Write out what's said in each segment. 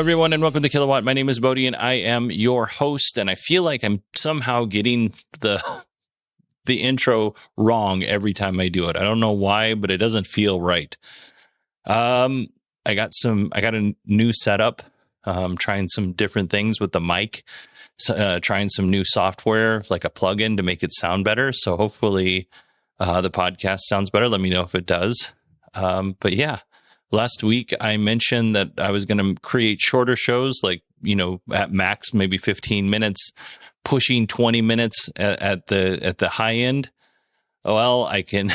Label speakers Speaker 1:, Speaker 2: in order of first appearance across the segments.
Speaker 1: everyone, and welcome to Kilowatt. My name is Bodhi, and I am your host, and I feel like I'm somehow getting the intro wrong every time I do it. I don't know why, but it doesn't feel right. I got a new setup, trying some different things with the mic, trying some new software, like a plugin to make it sound better. So hopefully the podcast sounds better. Let me know if it does. But yeah. Last week, I mentioned that I was going to create shorter shows, like, at max, maybe 15 minutes, pushing 20 minutes at the high end. Well, I can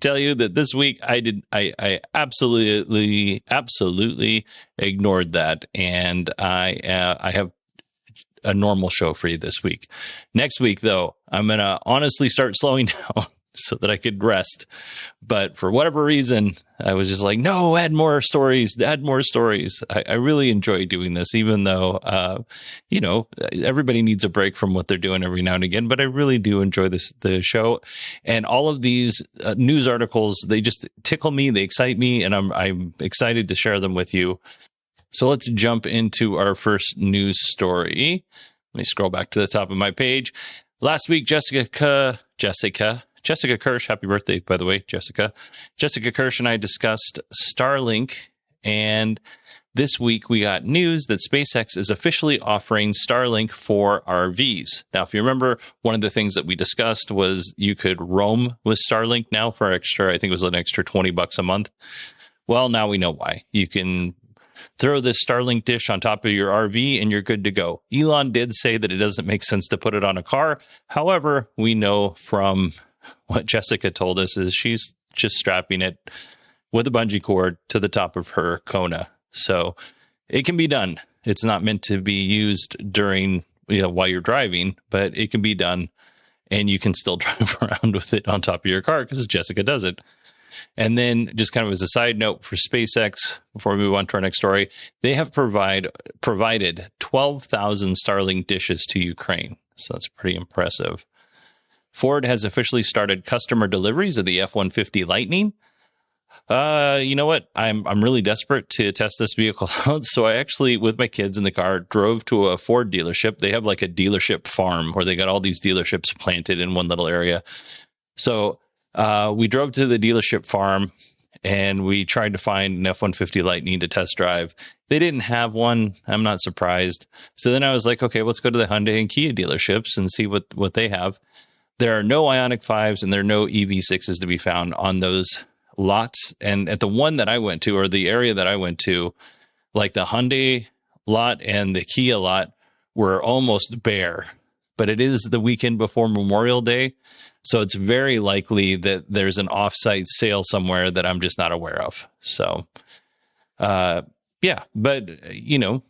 Speaker 1: tell you that this week I absolutely ignored that. And I have a normal show for you this week. Next week, though, I'm going to honestly start slowing down so that I could rest. But for whatever reason, I was just like, no, add more stories. I really enjoy doing this, even though, everybody needs a break from what they're doing every now and again. But I really do enjoy the show. And all of these news articles, they just tickle me. They excite me. And I'm excited to share them with you. So let's jump into our first news story. Let me scroll back to the top of my page. Last week, Jessica Kirsch, happy birthday, by the way, Jessica. Jessica Kirsch and I discussed Starlink, and this week we got news that SpaceX is officially offering Starlink for RVs. Now, if you remember, one of the things that we discussed was you could roam with Starlink now for I think it was an extra $20 a month. Well, now we know why. You can throw this Starlink dish on top of your RV and you're good to go. Elon did say that it doesn't make sense to put it on a car. However, we know from what Jessica told us is she's just strapping it with a bungee cord to the top of her Kona. So it can be done. It's not meant to be used during, while you're driving, but it can be done and you can still drive around with it on top of your car because Jessica does it. And then just kind of as a side note for SpaceX, before we move on to our next story, they have provided 12,000 Starlink dishes to Ukraine. So that's pretty impressive. Ford has officially started customer deliveries of the F-150 Lightning. You know what? I'm really desperate to test this vehicle out. So I actually, with my kids in the car, drove to a Ford dealership. They have like a dealership farm where they got all these dealerships planted in one little area. So we drove to the dealership farm and we tried to find an F-150 Lightning to test drive. They didn't have one. I'm not surprised. So then I was like, okay, let's go to the Hyundai and Kia dealerships and see what they have. There are no Ioniq 5s and there are no EV6s to be found on those lots. And at the one that I went to, or the area that I went to, like the Hyundai lot and the Kia lot were almost bare. But it is the weekend before Memorial Day. So it's very likely that there's an offsite sale somewhere that I'm just not aware of. So, yeah, but,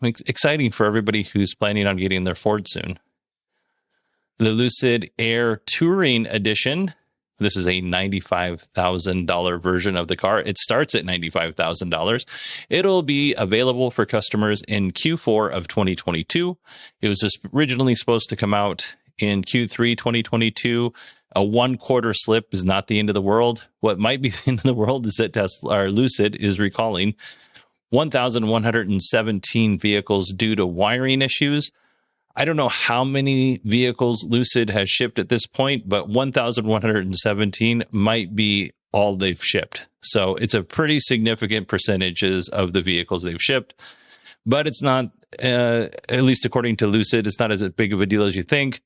Speaker 1: exciting for everybody who's planning on getting their Ford soon. The Lucid Air Touring Edition. This is a $95,000 version of the car. It starts at $95,000. It'll be available for customers in Q4 of 2022. It was just originally supposed to come out in Q3 2022. A 1/4 slip is not the end of the world. What might be the end of the world is that Lucid is recalling 1,117 vehicles due to wiring issues. I don't know how many vehicles Lucid has shipped at this point, but 1,117 might be all they've shipped. So it's a pretty significant percentages of the vehicles they've shipped, but it's not, at least according to Lucid, it's not as big of a deal as you think.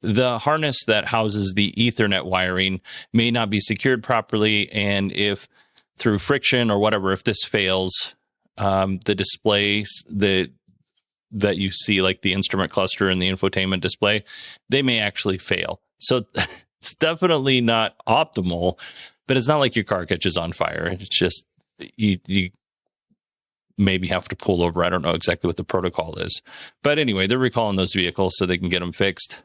Speaker 1: The harness that houses the Ethernet wiring may not be secured properly, and if through friction or whatever, if this fails, the displays that you see, like the instrument cluster and the infotainment display, they may actually fail. So it's definitely not optimal, but it's not like your car catches on fire. It's just you maybe have to pull over. I don't know exactly what the protocol is. But anyway, they're recalling those vehicles so they can get them fixed.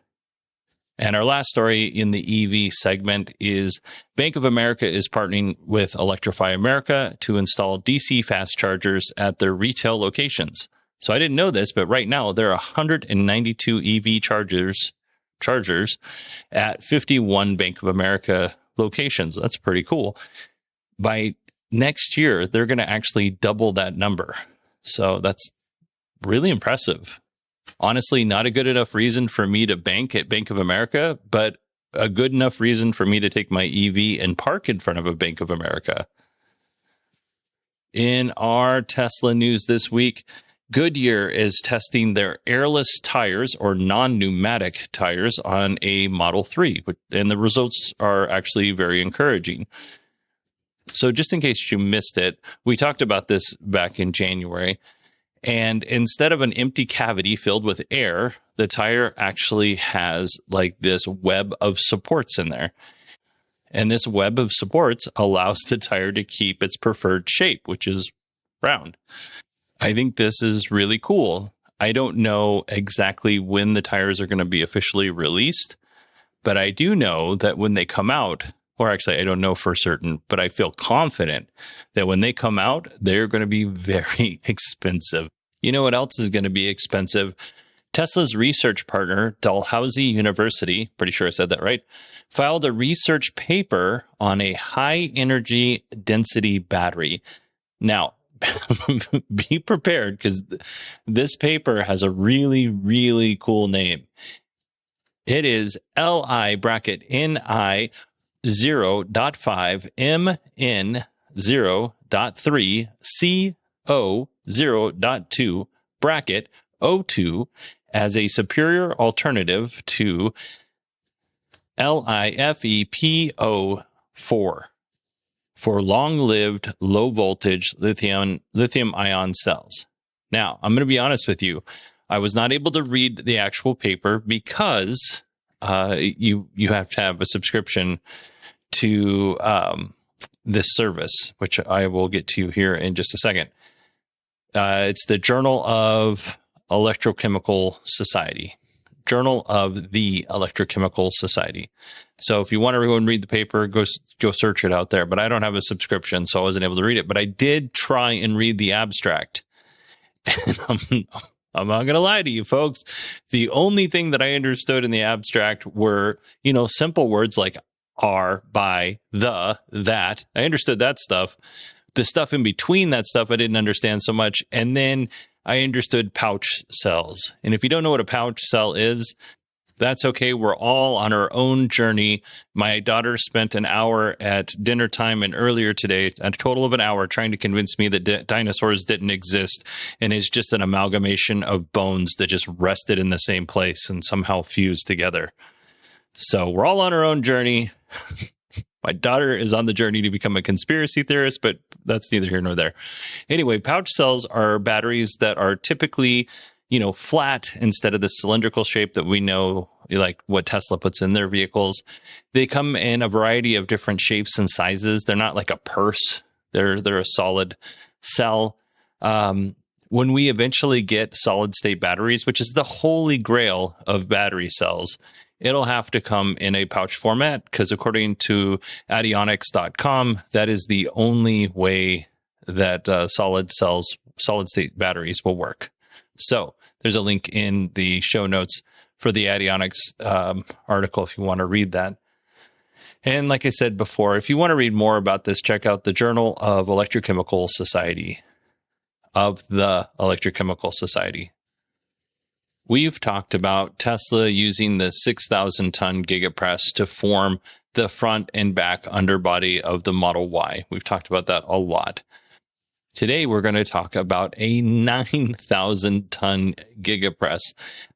Speaker 1: And our last story in the EV segment is Bank of America is partnering with Electrify America to install DC fast chargers at their retail locations. So I didn't know this, but right now there are 192 EV chargers at 51 Bank of America locations. That's pretty cool. By next year, they're going to actually double that number. So that's really impressive. Honestly, not a good enough reason for me to bank at Bank of America, but a good enough reason for me to take my EV and park in front of a Bank of America. In our Tesla news this week, Goodyear is testing their airless tires or non-pneumatic tires on a Model 3, and the results are actually very encouraging. So just in case you missed it, we talked about this back in January, and instead of an empty cavity filled with air, the tire actually has like this web of supports in there. And this web of supports allows the tire to keep its preferred shape, which is round. I think this is really cool. I don't know exactly when the tires are going to be officially released, but I do know that when they come out, or actually I don't know for certain, but I feel confident that when they come out, they're going to be very expensive. You know what else is going to be expensive? Tesla's research partner, Dalhousie University, pretty sure I said that right, filed a research paper on a high energy density battery. Now, be prepared because this paper has a really, really cool name. It is LI bracket NI 0.5 MN 0.3 CO 0.2 bracket O2 as a superior alternative to LiFePO4 for long-lived, low-voltage lithium-ion cells. Now, I'm going to be honest with you. I was not able to read the actual paper because you have to have a subscription to this service, which I will get to here in just a second. It's the Journal of Electrochemical Society. Journal of the Electrochemical Society. So if you want to go and read the paper, go search it out there. But I don't have a subscription, so I wasn't able to read it. But I did try and read the abstract. And I'm not going to lie to you, folks. The only thing that I understood in the abstract were, simple words like are, by, the, that. I understood that stuff. The stuff in between that stuff, I didn't understand so much. And then I understood pouch cells. And if you don't know what a pouch cell is, that's okay. We're all on our own journey. My daughter spent an hour at dinner time and earlier today, a total of an hour, trying to convince me that dinosaurs didn't exist and it's just an amalgamation of bones that just rested in the same place and somehow fused together. So we're all on our own journey. My daughter is on the journey to become a conspiracy theorist, but that's neither here nor there. Anyway, pouch cells are batteries that are typically, flat instead of the cylindrical shape that we know, like what Tesla puts in their vehicles. They come in a variety of different shapes and sizes. They're not like a purse. They're a solid cell. When we eventually get solid state batteries, which is the holy grail of battery cells, it'll have to come in a pouch format because according to adionics.com, that is the only way that solid state batteries will work. So there's a link in the show notes for the Adionics article if you want to read that. And like I said before, if you want to read more about this, check out the Journal of Electrochemical Society, of the Electrochemical Society. We've talked about Tesla using the 6,000-ton Giga Press to form the front and back underbody of the Model Y. We've talked about that a lot. Today, we're going to talk about a 9,000-ton Giga Press.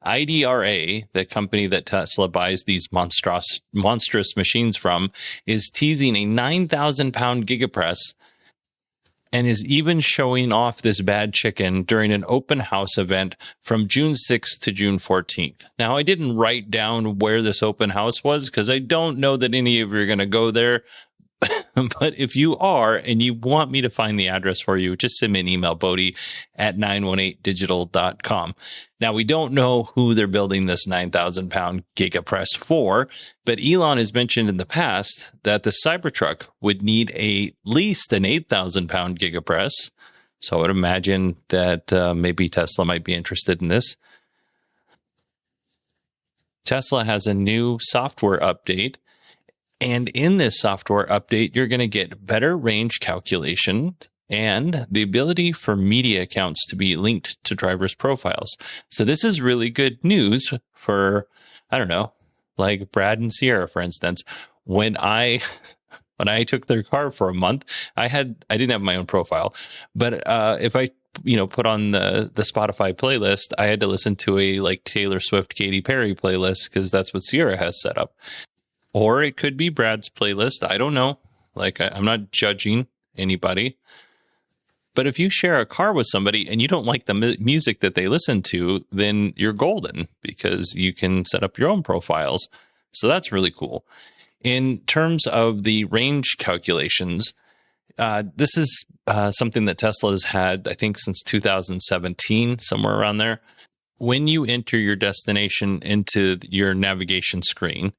Speaker 1: IDRA, the company that Tesla buys these monstrous machines from, is teasing a 9,000-pound Giga Press and is even showing off this bad chicken during an open house event from June 6th to June 14th. Now, I didn't write down where this open house was because I don't know that any of you are going to go there. But if you are and you want me to find the address for you, just send me an email, bodie@918digital.com. Now, we don't know who they're building this 9,000-pound Giga Press for, but Elon has mentioned in the past that the Cybertruck would need at least an 8,000-pound Giga Press. So I would imagine that maybe Tesla might be interested in this. Tesla has a new software update. And in this software update, you're going to get better range calculation and the ability for media accounts to be linked to drivers' profiles. So this is really good news for, I don't know, like Brad and Sierra, for instance. When I took their car for a month, I didn't have my own profile, but if I put on the Spotify playlist, I had to listen to a like Taylor Swift, Katy Perry playlist because that's what Sierra has set up. Or it could be Brad's playlist. I don't know. Like I'm not judging anybody. But if you share a car with somebody and you don't like the music that they listen to, then you're golden because you can set up your own profiles. So that's really cool. In terms of the range calculations, this is something that Tesla has had, I think, since 2017, somewhere around there. When you enter your destination into your navigation screen,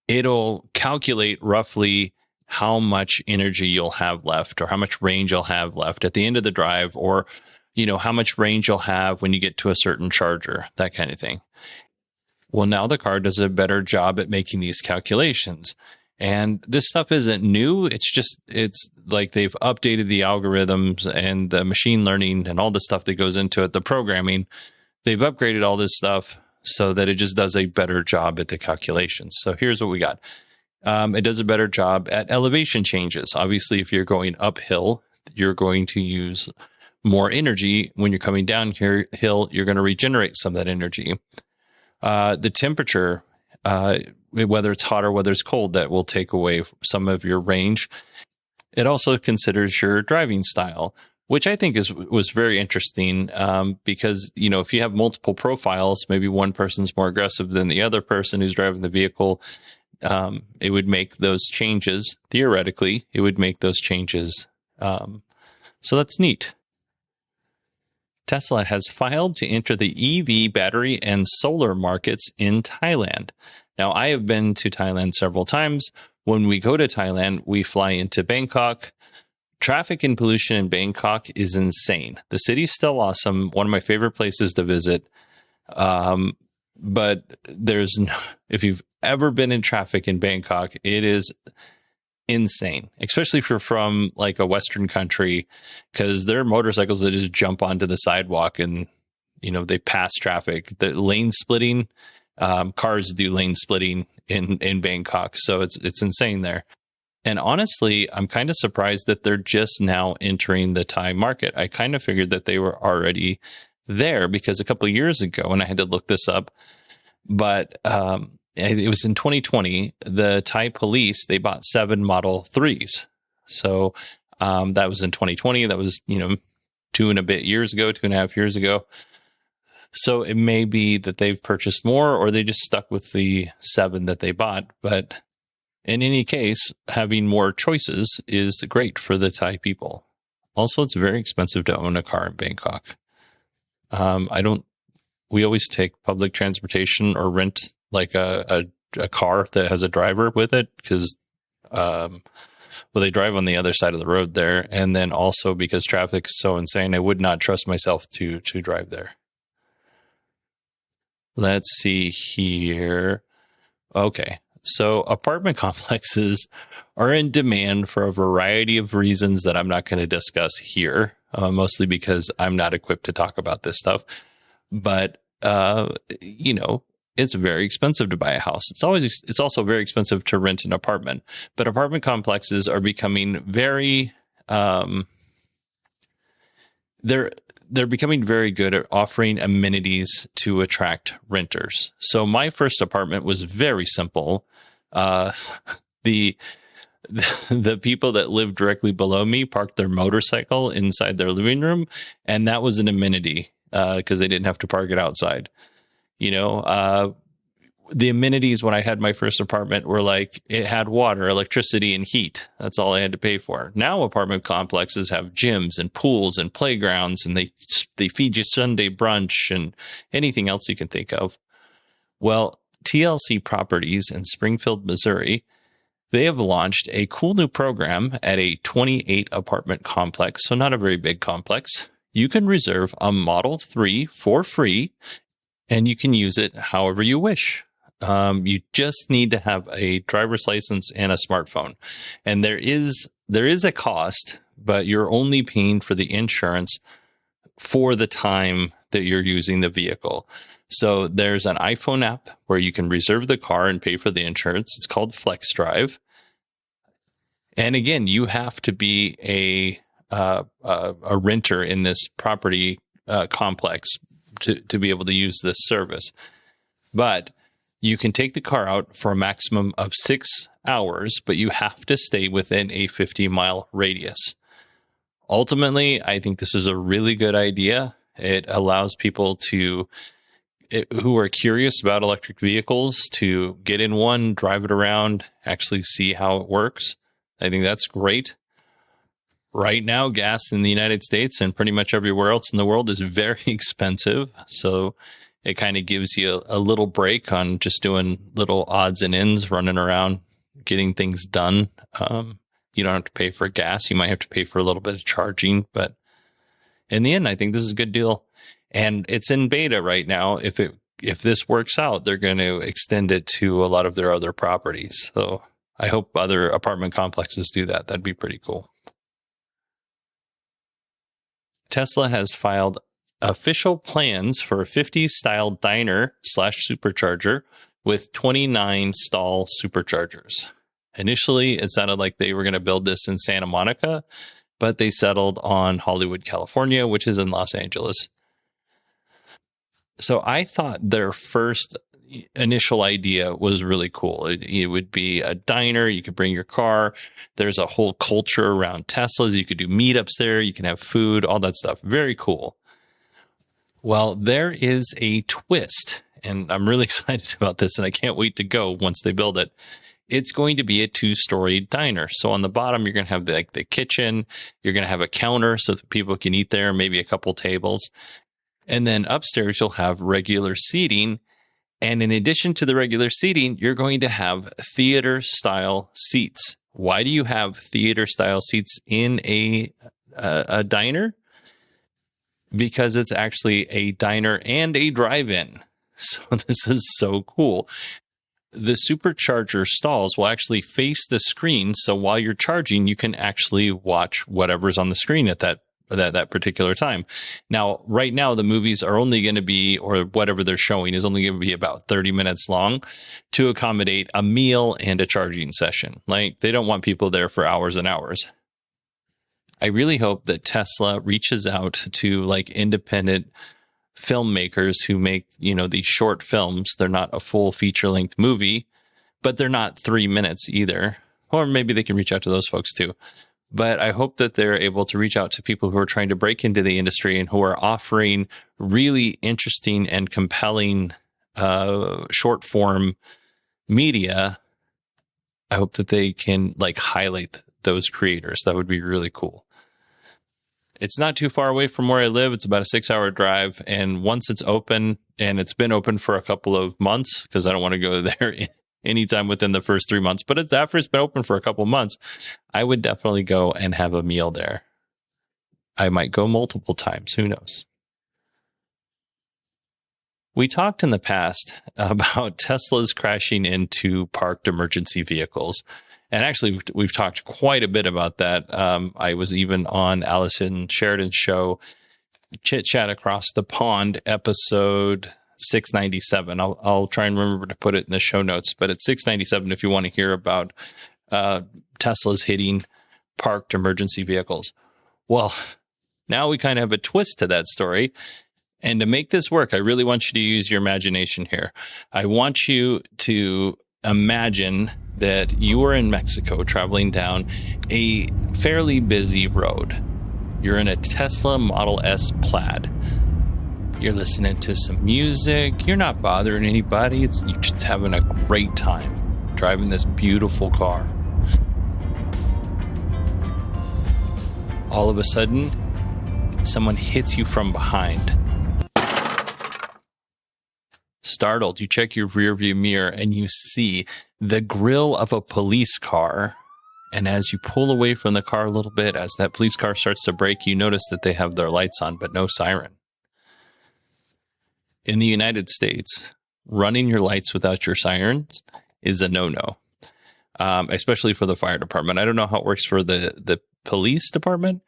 Speaker 1: it'll calculate roughly how much energy you'll have left or how much range you'll have left at the end of the drive, or, how much range you'll have when you get to a certain charger, that kind of thing. Well, now the car does a better job at making these calculations. And this stuff isn't new. It's like they've updated the algorithms and the machine learning and all the stuff that goes into it, the programming. They've upgraded all this stuff so that it just does a better job at the calculations. So here's what we got. It does a better job at elevation changes. Obviously, if you're going uphill, you're going to use more energy. When you're coming down hill, you're going to regenerate some of that energy. The temperature, whether it's hot or whether it's cold, that will take away some of your range. It also considers your driving style, which I think was very interesting because, if you have multiple profiles, maybe one person's more aggressive than the other person who's driving the vehicle, it would make those changes. Theoretically, it would make those changes. So that's neat. Tesla has filed to enter the EV battery and solar markets in Thailand. Now, I have been to Thailand several times. When we go to Thailand, we fly into Bangkok. Traffic and pollution in Bangkok is insane. The city's still awesome. One of my favorite places to visit. But if you've ever been in traffic in Bangkok, it is insane, especially if you're from like a Western country, because there are motorcycles that just jump onto the sidewalk and, they pass traffic. The lane splitting, cars do lane splitting in Bangkok. So it's insane there. And honestly, I'm kind of surprised that they're just now entering the Thai market. I kind of figured that they were already there because a couple of years ago, and I had to look this up, but it was in 2020, the Thai police, they bought 7 Model 3s. So that was in 2020. That was, 2.5 years ago. So it may be that they've purchased more or they just stuck with the 7 that they bought. But in any case, having more choices is great for the Thai people. Also, it's very expensive to own a car in Bangkok. We always take public transportation or rent like a car that has a driver with it because, they drive on the other side of the road there. And then also because traffic is so insane, I would not trust myself to drive there. Let's see here. Okay. So apartment complexes are in demand for a variety of reasons that I'm not going to discuss here, mostly because I'm not equipped to talk about this stuff. But, it's very expensive to buy a house. It's also very expensive to rent an apartment. But apartment complexes are becoming very, they're becoming very good at offering amenities to attract renters. So my first apartment was very simple. The people that lived directly below me parked their motorcycle inside their living room, and that was an amenity because they didn't have to park it outside. The amenities when I had my first apartment were like it had water, electricity, and heat. That's all I had to pay for. Now apartment complexes have gyms and pools and playgrounds, and they feed you Sunday brunch and anything else you can think of. Well, TLC Properties in Springfield, Missouri, they have launched a cool new program at a 28 apartment complex, so not a very big complex. You can reserve a Model 3 for free, and you can use it however you wish. You just need to have a driver's license and a smartphone. And there is a cost but you're only paying for the insurance for the time that you're using the vehicle. So there's an iPhone app where you can reserve the car and pay for the insurance. It's called Flex Drive. And again, you have to be a renter in this property complex to be able to use this service. But you can take the car out for a maximum of 6 hours, but you have to stay within a 50-mile radius. Ultimately, I think this is a really good idea. It allows people who are curious about electric vehicles to get in one, drive it around, actually see how it works. I think that's great. Right now, gas in the United States and pretty much everywhere else in the world is very expensive. So it kind of gives you a little break on just doing little odds and ends, running around, getting things done. You don't have to pay for gas. You might have to pay for a little bit of charging, but in the end, I think this is a good deal. And it's in beta right now. If this works out, they're going to extend it to a lot of their other properties. So I hope other apartment complexes do that. That'd be pretty cool. Tesla has filed official plans for a 50s style diner/supercharger with 29 stall superchargers. Initially, it sounded like they were going to build this in Santa Monica, but they settled on Hollywood, California, which is in Los Angeles. So I thought their first initial idea was really cool. It would be a diner. You could bring your car. There's a whole culture around Teslas. You could do meetups there. You can have food, all that stuff. Very cool. Well, there is a twist, and I'm really excited about this, and I can't wait to go once they build it. It's going to be a 2-story diner. So on the bottom, you're going to have the kitchen. You're going to have a counter so that people can eat there, maybe a couple tables. And then upstairs, you'll have regular seating. And in addition to the regular seating, you're going to have theater-style seats. Why do you have theater-style seats in a diner? Because it's actually a diner and a drive-in. So this is so cool. The supercharger stalls will actually face the screen. So while you're charging, you can actually watch whatever's on the screen at that particular time. Now, right now, the movies are only going to be, or whatever they're showing is only going to be about 30 minutes long to accommodate a meal and a charging session. Like, they don't want people there for hours and hours. I really hope that Tesla reaches out to like independent filmmakers who make, these short films. They're not a full feature-length movie, but they're not 3 minutes either. Or maybe they can reach out to those folks too. But I hope that they're able to reach out to people who are trying to break into the industry and who are offering really interesting and compelling short form media. I hope that they can highlight those creators. That would be really cool. It's not too far away from where I live. It's about a 6-hour drive. And once it's open, and it's been open for a couple of months, because I don't want to go there anytime within the first 3 months, but after it's been open for a couple of months, I would definitely go and have a meal there. I might go multiple times. Who knows? We talked in the past about Teslas crashing into parked emergency vehicles. And actually, we've talked quite a bit about that. I was even on Allison Sheridan's show, Chit Chat Across the Pond, episode 697. I'll try and remember to put it in the show notes, but it's 697 if you want to hear about Teslas hitting parked emergency vehicles. Well, now we kind of have a twist to that story. And to make this work, I really want you to use your imagination here. I want you to imagine that you are in Mexico traveling down a fairly busy road. You're in a Tesla Model S Plaid. You're listening to some music. You're not bothering anybody. You're just having a great time driving this beautiful car. All of a sudden, someone hits you from behind. Startled, you check your rearview mirror and you see the grill of a police car. And as you pull away from the car a little bit, as that police car starts to brake, you notice that they have their lights on, but no siren. In the United States, running your lights without your sirens is a no-no. especially for the fire department. I don't know how it works for the police department,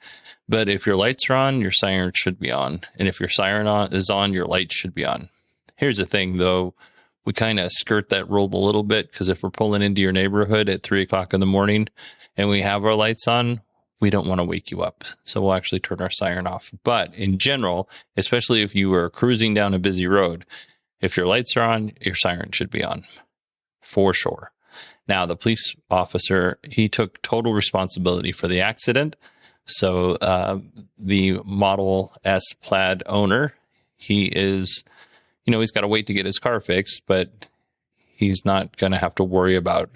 Speaker 1: but if your lights are on, your siren should be on. And if your siren is on, your light should be on. Here's the thing, though. We kind of skirt that rule a little bit, because if we're pulling into your neighborhood at 3 o'clock in the morning and we have our lights on, we don't want to wake you up. So we'll actually turn our siren off. But in general, especially if you are cruising down a busy road, if your lights are on, your siren should be on for sure. Now, the police officer, he took total responsibility for the accident. So the Model S Plaid owner, he is, he's got to wait to get his car fixed, but he's not going to have to worry about,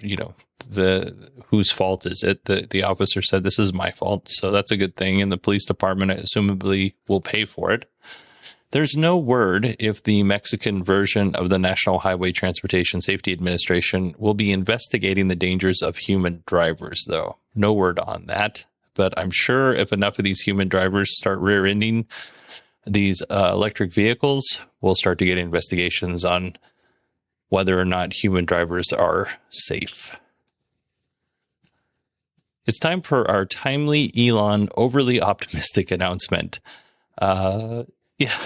Speaker 1: whose fault is it. The officer said, this is my fault. So that's a good thing. And the police department assumably will pay for it. There's no word if the Mexican version of the National Highway Transportation Safety Administration will be investigating the dangers of human drivers, though. No word on that. But I'm sure if enough of these human drivers start rear-ending these electric vehicles, we'll start to get investigations on whether or not human drivers are safe. It's time for our timely Elon overly optimistic announcement. Yeah.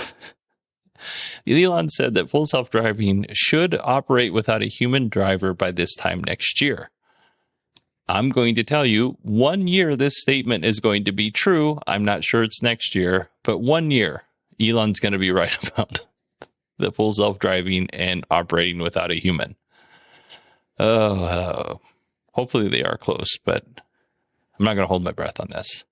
Speaker 1: Elon said that full self-driving should operate without a human driver by this time next year. I'm going to tell you, 1 year this statement is going to be true. I'm not sure it's next year, but 1 year, Elon's going to be right about the full self-driving and operating without a human. Hopefully they are close, but I'm not going to hold my breath on this.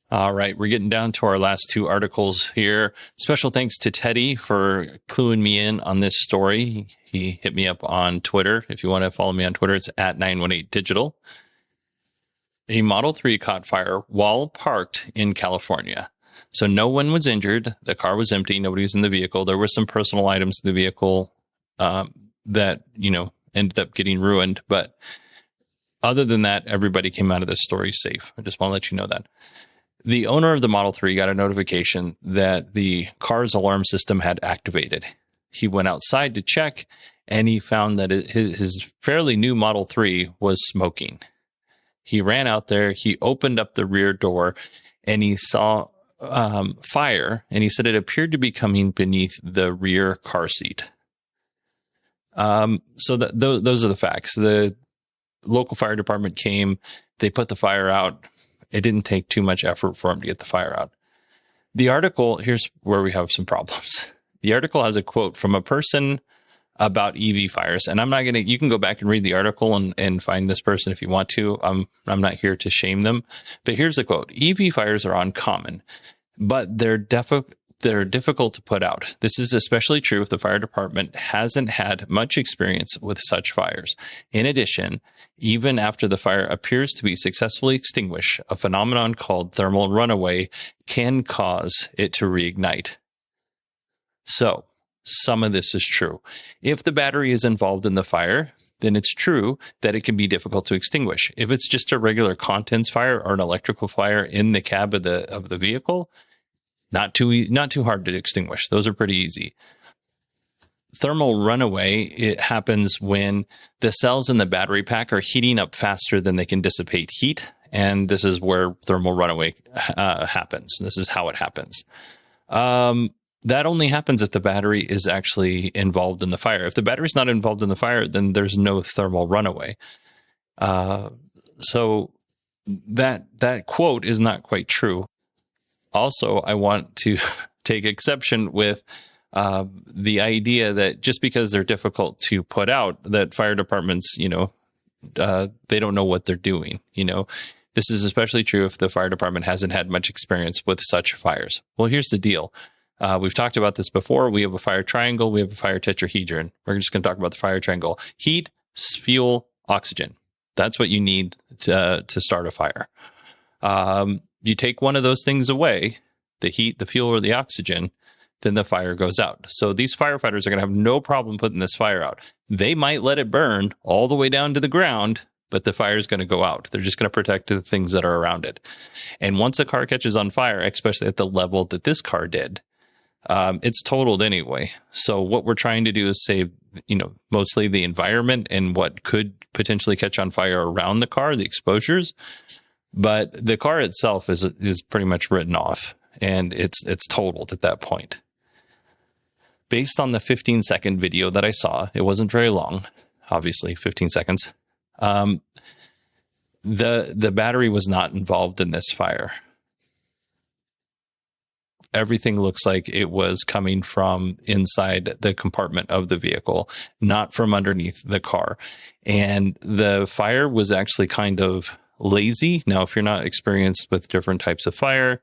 Speaker 1: All right, we're getting down to our last two articles here. Special thanks to Teddy for cluing me in on this story. He hit me up on Twitter. If you want to follow me on Twitter, it's at 918digital. A Model 3 caught fire while parked in California. So no one was injured. The car was empty. Nobody was in the vehicle. There were some personal items in the vehicle that, ended up getting ruined. But other than that, everybody came out of this story safe. I just want to let you know that. The owner of the Model 3 got a notification that the car's alarm system had activated. He went outside to check, and he found that his fairly new Model 3 was smoking. He ran out there, he opened up the rear door, and he saw fire, and he said it appeared to be coming beneath the rear car seat. So those are the facts. The local fire department came, they put the fire out. It didn't take too much effort for him to get the fire out. The article, here's where we have some problems. The article has a quote from a person about EV fires, and I'm not going to, you can go back and read the article and find this person if you want to. I'm not here to shame them, but here's the quote. EV fires are uncommon, but they're difficult to put out. This is especially true if the fire department hasn't had much experience with such fires. In addition, even after the fire appears to be successfully extinguished, a phenomenon called thermal runaway can cause it to reignite. So, some of this is true. If the battery is involved in the fire, then it's true that it can be difficult to extinguish. If it's just a regular contents fire or an electrical fire in the cab of the vehicle, not too hard to extinguish. Those are pretty easy. Thermal runaway, it happens when the cells in the battery pack are heating up faster than they can dissipate heat. And this is where thermal runaway happens. This is how it happens. That only happens if the battery is actually involved in the fire. If the battery's not involved in the fire, then there's no thermal runaway. So that quote is not quite true. Also, I want to take exception with the idea that just because they're difficult to put out, that fire departments, they don't know what they're doing. This is especially true if the fire department hasn't had much experience with such fires. Well, here's the deal. We've talked about this before. We have a fire triangle. We have a fire tetrahedron. We're just going to talk about the fire triangle. Heat, fuel, oxygen. That's what you need to start a fire. You take one of those things away, the heat, the fuel, or the oxygen, then the fire goes out. So these firefighters are going to have no problem putting this fire out. They might let it burn all the way down to the ground, but the fire is going to go out. They're just going to protect the things that are around it. And once a car catches on fire, especially at the level that this car did, it's totaled anyway. So what we're trying to do is save, mostly the environment and what could potentially catch on fire around the car, the exposures. But the car itself is pretty much written off, and it's totaled at that point. Based on the 15-second video that I saw, it wasn't very long, obviously 15 seconds. The battery was not involved in this fire. Everything looks like it was coming from inside the compartment of the vehicle, not from underneath the car. And the fire was actually kind of lazy. Now, if you're not experienced with different types of fire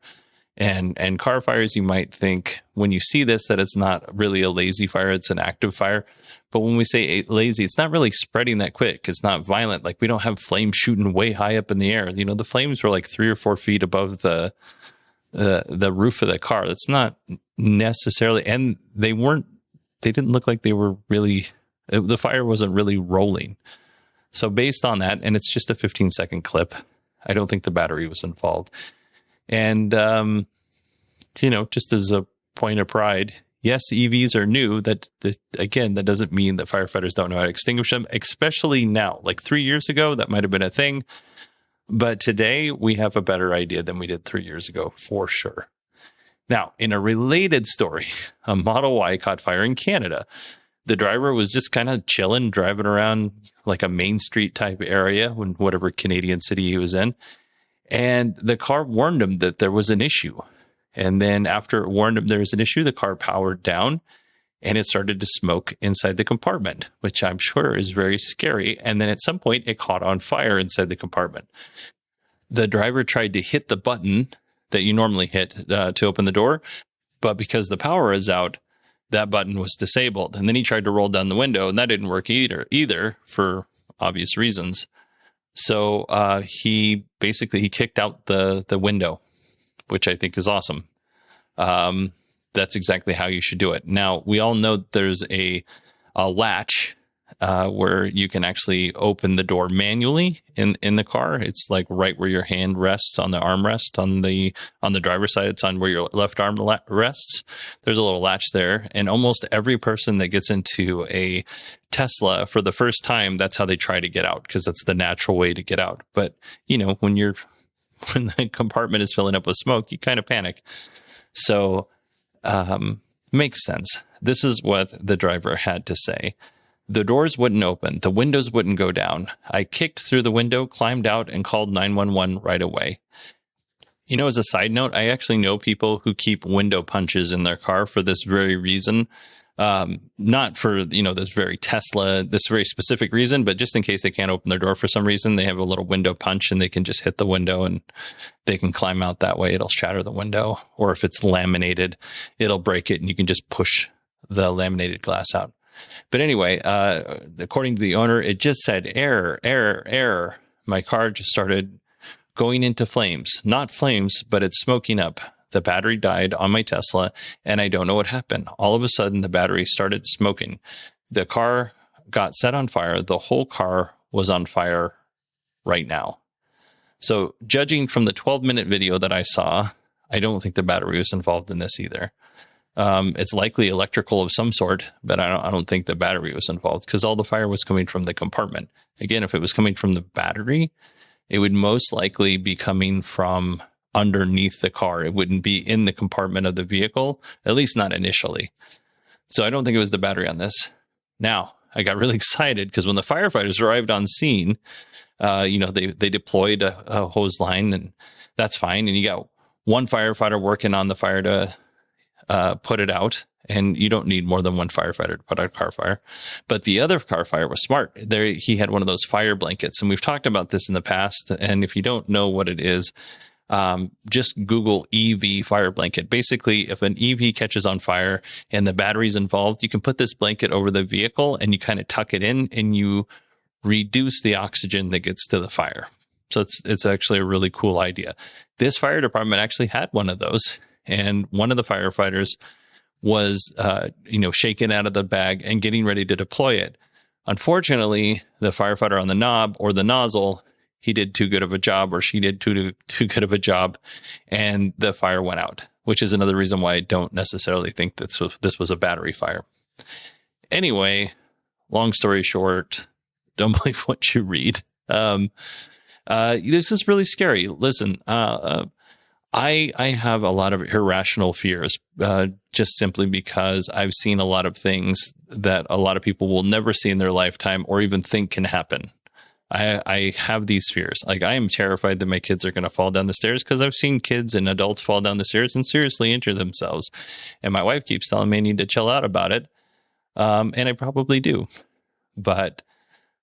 Speaker 1: and car fires, you might think when you see this that it's not really a lazy fire, it's an active fire. But when we say lazy, it's not really spreading that quick. It's not violent. Like, we don't have flames shooting way high up in the air. The flames were like 3 or 4 feet above the roof of the car. That's not necessarily, and they didn't look like they were really, the fire wasn't really rolling. So based on that, and it's just a 15-second clip, I don't think the battery was involved. And, just as a point of pride, yes, EVs are new. That doesn't mean that firefighters don't know how to extinguish them, especially now. Like 3 years ago, that might have been a thing. But today we have a better idea than we did 3 years ago, for sure. Now, in a related story, a Model Y caught fire in Canada. The driver was just kind of chilling, driving around like a Main Street type area in whatever Canadian city he was in. And the car warned him that there was an issue. And then after it warned him there was an issue, the car powered down and it started to smoke inside the compartment, which I'm sure is very scary. And then at some point it caught on fire inside the compartment. The driver tried to hit the button that you normally hit to open the door, but because the power is out, that button was disabled. And then he tried to roll down the window, and that didn't work either for obvious reasons. So he kicked out the window, which I think is awesome. That's exactly how you should do it. Now, we all know there's a latch where you can actually open the door manually in the car. It's like right where your hand rests on the armrest on the driver's side. It's on where your left arm rests. There's a little latch there, and almost every person that gets into a Tesla for the first time, that's how they try to get out, because that's the natural way to get out. But when the compartment is filling up with smoke, you kind of panic. So makes sense. This is what the driver had to say. The doors wouldn't open. The windows wouldn't go down. I kicked through the window, climbed out, and called 911 right away. As a side note, I actually know people who keep window punches in their car for this very reason. Not for, this very specific reason, but just in case they can't open their door for some reason, they have a little window punch and they can just hit the window and they can climb out that way. It'll shatter the window. Or if it's laminated, it'll break it and you can just push the laminated glass out. But anyway, according to the owner, it just said error, error, error. My car just started going into flames. Not flames, but it's smoking up. The battery died on my Tesla, and I don't know what happened. All of a sudden, the battery started smoking. The car got set on fire. The whole car was on fire right now. So judging from the 12-minute video that I saw, I don't think the battery was involved in this either. It's likely electrical of some sort, but I don't think the battery was involved, because all the fire was coming from the compartment. Again, if it was coming from the battery, it would most likely be coming from underneath the car. It wouldn't be in the compartment of the vehicle, at least not initially. So I don't think it was the battery on this. Now, I got really excited because when the firefighters arrived on scene, they deployed a hose line, and that's fine. And you got one firefighter working on the fire to put it out, and you don't need more than one firefighter to put out a car fire. But the other car fire was smart. He had one of those fire blankets, and we've talked about this in the past. And if you don't know what it is, just Google EV fire blanket. Basically, if an EV catches on fire and the battery's involved, you can put this blanket over the vehicle and you kind of tuck it in and you reduce the oxygen that gets to the fire. So it's actually a really cool idea. This fire department actually had one of those, and one of the firefighters was, shaken out of the bag and getting ready to deploy it. Unfortunately, the firefighter on the knob or the nozzle, he did too good of a job, or she did too good of a job, and the fire went out. which is another reason why I don't necessarily think that this was a battery fire. Anyway, long story short, don't believe what you read. This is really scary. Listen, I have a lot of irrational fears, just simply because I've seen a lot of things that a lot of people will never see in their lifetime or even think can happen. I have these fears. Like, I am terrified that my kids are going to fall down the stairs, because I've seen kids and adults fall down the stairs and seriously injure themselves. And my wife keeps telling me I need to chill out about it. And I probably do. But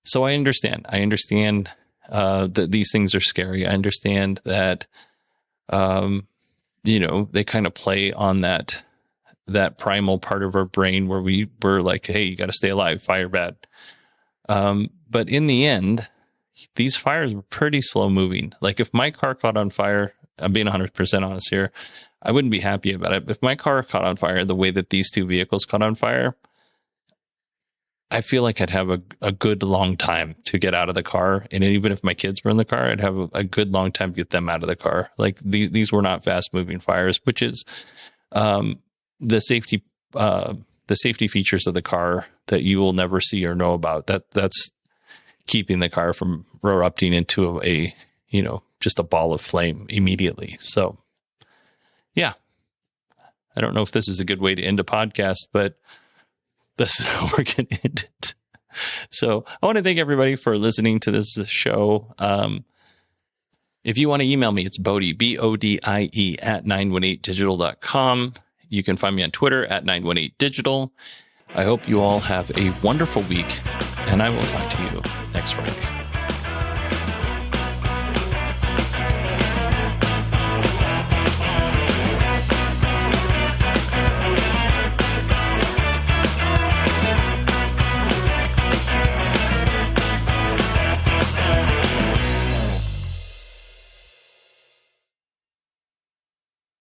Speaker 1: so I understand. That these things are scary. I understand that, they kind of play on that primal part of our brain where we're like, hey, you got to stay alive, fire bad. But in the end, these fires were pretty slow moving. Like, if my car caught on fire, I'm being 100% honest here, I wouldn't be happy about it. If my car caught on fire the way that these two vehicles caught on fire, I feel like I'd have a good long time to get out of the car. And even if my kids were in the car, I'd have a good long time to get them out of the car. Like, these were not fast moving fires, which is the safety features of the car that you will never see or know about. That's keeping the car from erupting into a just a ball of flame immediately. So, yeah, I don't know if this is a good way to end a podcast, but this is how we're going to end it. So I want to thank everybody for listening to this show. If you want to email me, it's Bodie, BODIE at 918digital.com. You can find me on Twitter at 918digital. I hope you all have a wonderful week, and I will talk to you next Friday.